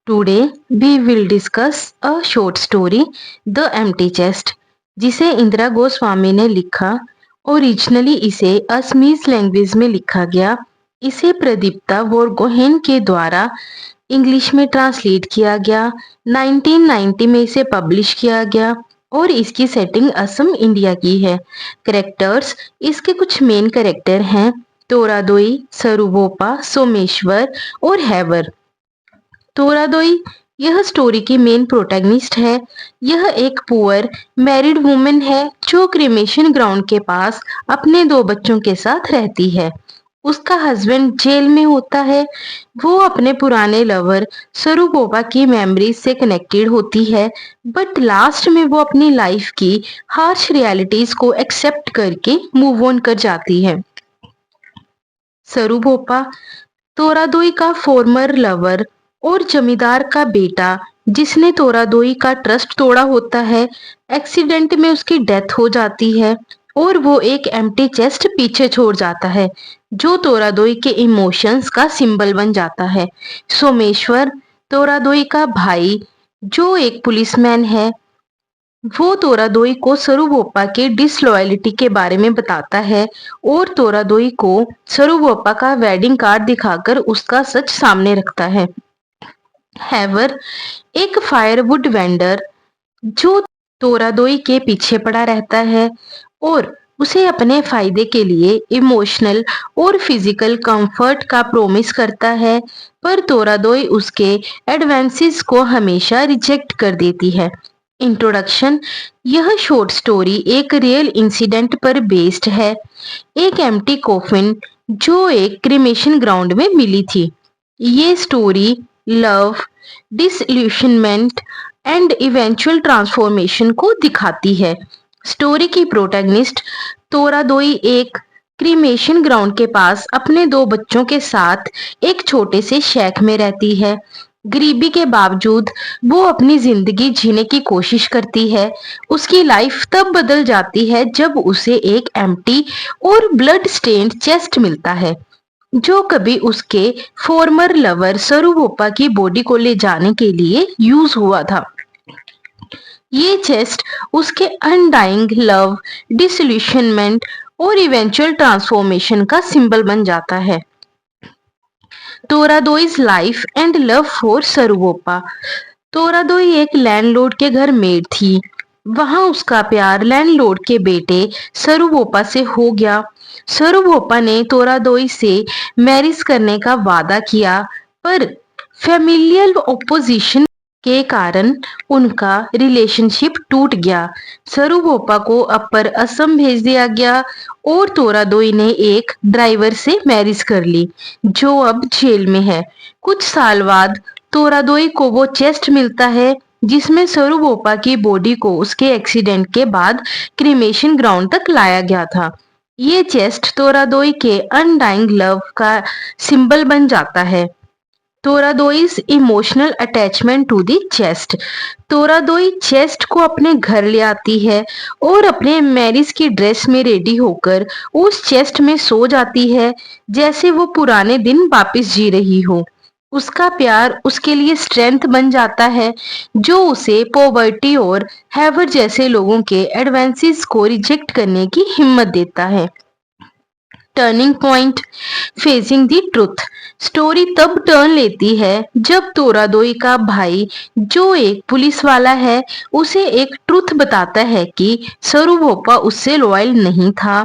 Today we will discuss a short story, The Empty Chest, जिसे इंदिरा गोस्वामी ने लिखा। Originally इसे असमीज लैंग्वेज में लिखा गया। इसे प्रदीप्ता बोरगोहेन के द्वारा इंग्लिश में ट्रांसलेट किया गया। 1990 में इसे पब्लिश किया गया और इसकी सेटिंग असम इंडिया की है। करेक्टर्स, इसके कुछ मेन करेक्टर हैं तोरादोई, सरुबोपा, सोमेश्वर और हैवर। तोरादोई यह स्टोरी की मेन प्रोटैगनिस्ट है। यह एक पुअर मैरिड वुमन है जो क्रिमेशन ग्राउंड के पास अपने दो बच्चों के साथ रहती है। उसका हस्बैंड जेल में होता है। वो अपने पुराने लवर सरुपोपा की मेमोरीज से कनेक्टेड होती है, बट लास्ट में वो अपनी लाइफ की हार्श रियलिटीज को एक्सेप्ट करके मूव ऑन कर जाती है। सरुपोपा तोरादोई का फॉर्मर लवर और जमींदार का बेटा, जिसने तोरादोई का ट्रस्ट तोड़ा होता है। एक्सीडेंट में उसकी डेथ हो जाती है और वो एक एम्प्टी चेस्ट पीछे छोड़ जाता है जो तोरादोई के इमोशंस का सिंबल बन जाता है। सोमेश्वर तोरादोई का भाई, जो एक पुलिसमैन है, वो तोरादोई को सरुबोपा के डिसलॉयलिटी के बारे में बताता है और तोरादोई को सरुबोपा का वेडिंग कार्ड दिखाकर उसका सच सामने रखता है। हैवर एक फायरवुड वेंडर, जो तोरादोई के पीछे पड़ा रहता है और उसे अपने फायदे के लिए इमोशनल और फिजिकल कंफर्ट का प्रॉमिस करता है, पर तोरादोई उसके एडवांसेस को हमेशा रिजेक्ट कर देती है। इंट्रोडक्शन, यह शॉर्ट स्टोरी एक रियल इंसिडेंट पर बेस्ड है। एक एम्प्टी कॉफिन जो एक क्रिमेशन ग्राउंड में मिली थी। ये story love, disillusionment and eventual transformation को दिखाती है। स्टोरी की प्रोटैगनिस्ट तोरादोई एक क्रीमेशन ग्राउंड के पास अपने दो बच्चों के साथ एक छोटे से शैक में रहती है। गरीबी के बावजूद वो अपनी जिंदगी जीने की कोशिश करती है। उसकी लाइफ तब बदल जाती है जब उसे एक एम्प्टी और ब्लड स्टेन्ड चेस्ट मिलता है, जो कभी उसके फॉर्मर लवर सरुबोपा की बॉडी को ले जाने के लिए यूज हुआ था। ये चेस्ट उसके अनडाइंग लव, डिसल्यूशनमेंट और इवेंचुअल ट्रांसफॉर्मेशन का सिंबल बन जाता है। तोरादोई's लाइफ एंड लव फॉर सरुबोपा। तोरादोई एक लैंडलॉर्ड के घर मेड थी। वहां उसका प्यार लैंडलॉर्ड के बेटे सरुबोपा से हो गया। सरुबोपा ने तोरादोई से मैरिज करने का वादा किया, पर फैमिलियल ओपोजिशन के कारण उनका रिलेशनशिप टूट गया। सरुबोपा को अपर असम भेज दिया गया और तोरादोई ने एक ड्राइवर से मैरिज कर ली, जो अब जेल में है। कुछ साल बाद तोरादोई को वो चेस्ट मिलता है जिसमें सरुबोपा की बॉडी को उसके एक्सीडेंट के बाद क्रीमेशन ग्राउंड तक लाया गया था। ये चेस्ट तोरादोई के अनडाइंग लव का सिंबल बन जाता है। Toradoi's emotional attachment to the chest. Toradoi chest को अपने घर ले आती है और अपने मैरिज की ड्रेस में रेडी होकर उस चेस्ट में सो जाती है, जैसे वो पुराने दिन वापस जी रही हो। उसका प्यार उसके लिए स्ट्रेंथ बन जाता है, जो उसे पॉवर्टी और हैवर जैसे लोगों के एडवांसेस को रिजेक्ट करने की हिम्मत देता है। Turning point, facing the truth. Story तब टर्न लेती है जब तोरादोई का भाई, जो एक पुलिस वाला है, उसे एक ट्रुथ बताता है कि सरुबोपा उससे लॉयल नहीं था।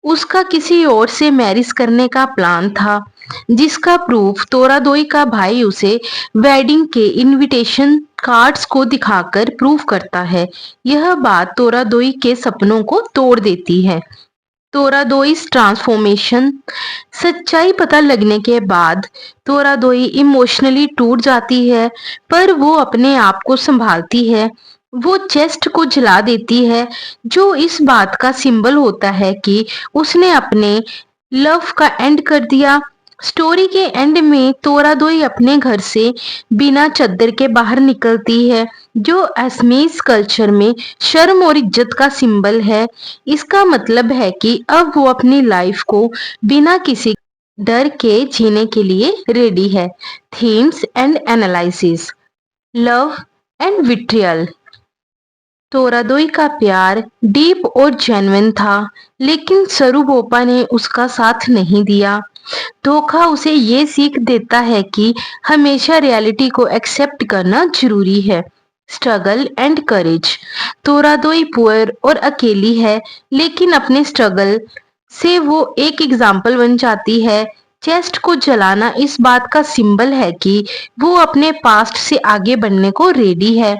उसका किसी और से मैरिज करने का प्लान था, जिसका प्रूफ तोरादोई का भाई उसे वेडिंग के इनविटेशन कार्ड्स को दिखाकर प्रूफ करता है। यह बात तोरादोई के सपनों को तोड़ देती है। तोरादोई's ट्रांसफॉर्मेशन। सच्चाई पता लगने के बाद तोरादोई इमोशनली टूट जाती है, पर वो अपने आप को संभालती है। वो चेस्ट को जला देती है, जो इस बात का सिंबल होता है कि उसने अपने लव का एंड कर दिया। स्टोरी के एंड में तोरादोई अपने घर से बिना चद्दर के बाहर निकलती है, जो असमीज कल्चर में शर्म और इज्जत का सिंबल है। इसका मतलब है कि अब वो अपनी लाइफ को बिना किसी डर के जीने के लिए रेडी है। Themes and analysis, love and vitriol. Toradoi का प्यार डीप और जेन्युइन था, लेकिन सरुबोपा ने उसका साथ नहीं दिया। धोखा उसे ये सीख देता है कि हमेशा रियलिटी को एक्सेप्ट करना जरूरी है। Struggle and courage. Toradoi poor और अकेली है, लेकिन अपने स्ट्रगल से वो एक एग्जाम्पल बन जाती है। चेस्ट को जलाना इस बात का सिंबल है कि वो अपने पास्ट से आगे बढ़ने को रेडी है।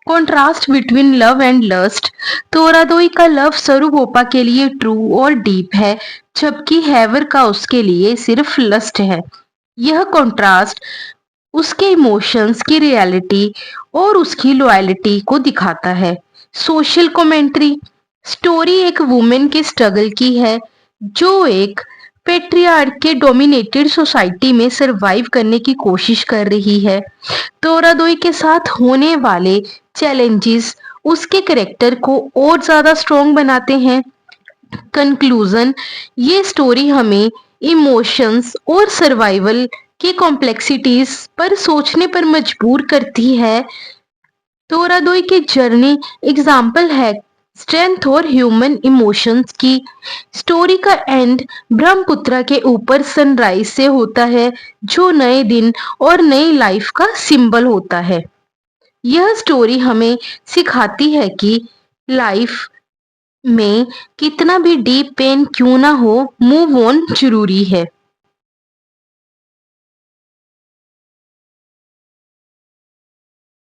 Contrast between love and lust. Toradoi का लव सरुबोपा के लिए ट्रू और डीप है, जबकि हैवर का उसके लिए सिर्फ लस्ट है। यह कॉन्ट्रास्ट उसके इमोशंस की रियलिटी और उसकी लॉयल्टी को दिखाता है। Social commentary. स्टोरी एक वुमेन के स्ट्रगल की है, जो एक पेट्रियार्क के डोमिनेटेड सोसाइटी में सरवाइव करने की कोशिश कर रही है। तोरादोई के साथ होने वाले चैलेंजेस उसके कैरेक्टर को और ज्यादा स्ट्रॉन्ग बनाते हैं। कंक्लूजन। ये स्टोरी हमें इमोशंस और सर्वाइवल की कॉम्प्लेक्सिटीज पर सोचने पर मजबूर करती है। तोरादोई की जर्नी एग्जाम्पल है स्ट्रेंथ और ह्यूमन इमोशंस की। स्टोरी का एंड ब्रह्मपुत्र के ऊपर सनराइज से होता है, जो नए दिन और नई लाइफ का सिंबल होता है। यह स्टोरी हमें सिखाती है कि लाइफ में कितना भी डीप पेन क्यों ना हो, मूव ऑन जरूरी है।